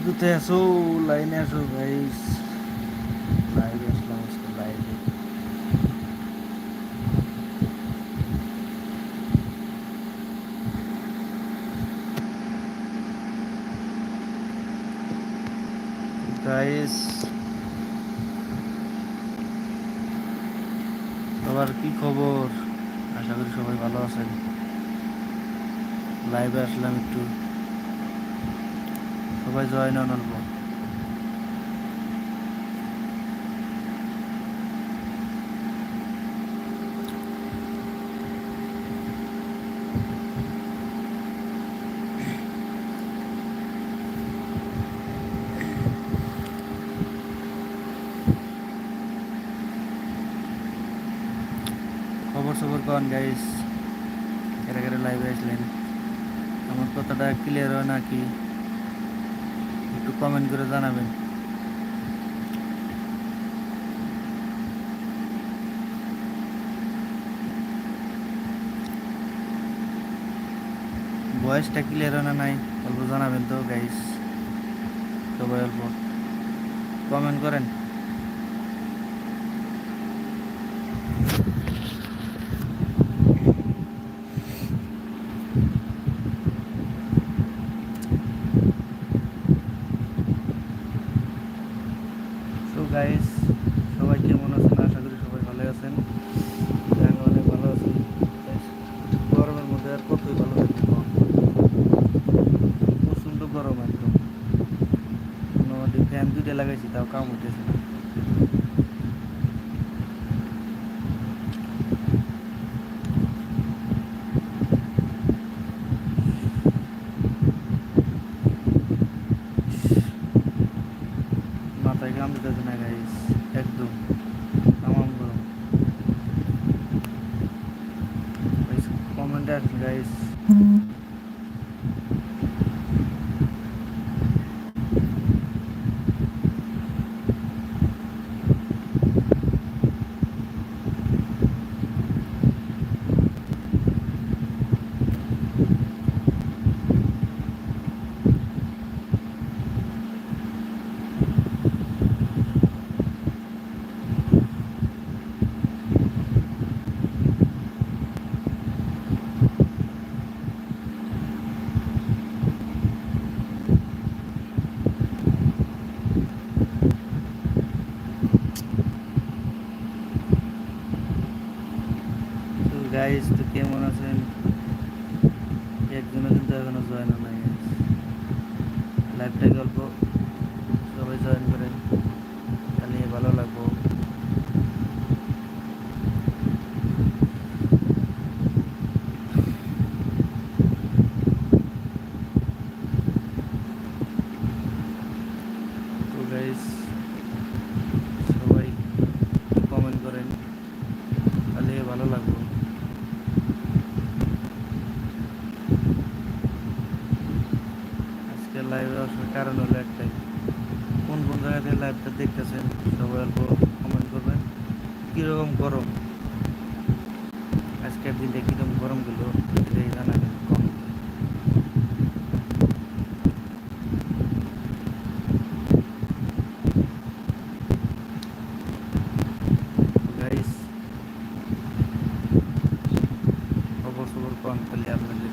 কোথায় আসো? লাইনে আসো গাইস। লাইভে আসলাম আজকে লাইভে। গাইস সবার কি খবর? আশা করি সবাই ভালো আছেন। লাইভে আসলাম একটু, সবাই জয়েন হন অল্প। খবর সবর কন গাইস, কেরা কেরা লাইভে আসলেন? আমার কথাটা ক্লিয়ার হয় নাকি একটু কমেন্ট করে জানাবেন। ভয়েসটা ক্লিয়ার হয় না নাই অল্প জানাবেন তো গাইস। সবাই অল্প কমেন্ট করেন। সো গাইস, সবাই কেমন আছেন? আশা করি সবাই ভালো আছেন। আমি অনেক ভালো আছি। গরমের মধ্যে আর কতই ভালো থাকবো, প্রচণ্ড গরম একদম। মোটামুটি ফ্যান দুইটা লাগাইছি তাও কাম হইতেছে না। মাথায় ঘাম দিতেছে না গাইস, একদম তামাম গরম। কমেন্টে আসুন গাইস। তো গাইস, তো কেমন আছেন? একজনও কিন্তু এখনো জয়েন হয় নাই গাইস। লাইভটা গল্প সবাই জয়েন করেন, তাহলে ভালো লাগবো। তো গাইস সবাই কমেন্ট করেন, তাহলে ভালো লাগবো। আজকে লাইভে আসার কারণ হলো একটাই, কোন কোন জায়গা থেকে লাইভটা দেখতেছেন সবাই অল্প কমেন্ট করবেন। কীরকম গরম আজকের দিনটা, কীরকম গরম গেল এটাই জানাবেন কমেন্টে। গাইস খবর খবর কম তাহলে আপনাদের